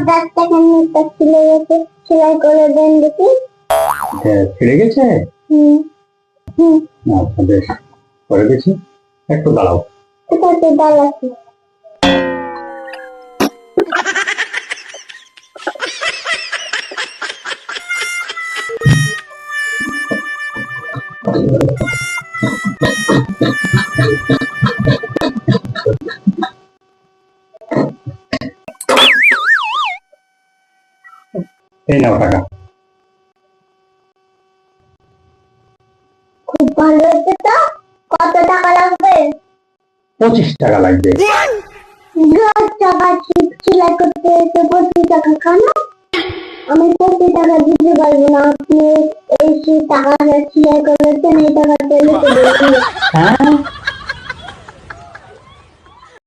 দাঁতটা খানিকটা ছিলে গেছে, সেলাই করে দেন দেখি। হ্যাঁ, ছিঁড়ে গেছে। হুম হুম। আচ্ছা, বেশ, করে দিচ্ছি, একটু দাঁড়াও। কোথাতে ডাল আছে? এই নাও টাকা। খুব ভালো হয়েছে তো। কত টাকা লাগবে? 25 টাকা লাগবে। 10 টাকা সেলাই করতে এসে 25 টাকা কেন? আমি 25 টাকা দিতে পারবো না। আপনি এই টাকা সেলাই করেছেন, এই টাকা পেলে তো বেশি। হ্যাঁ,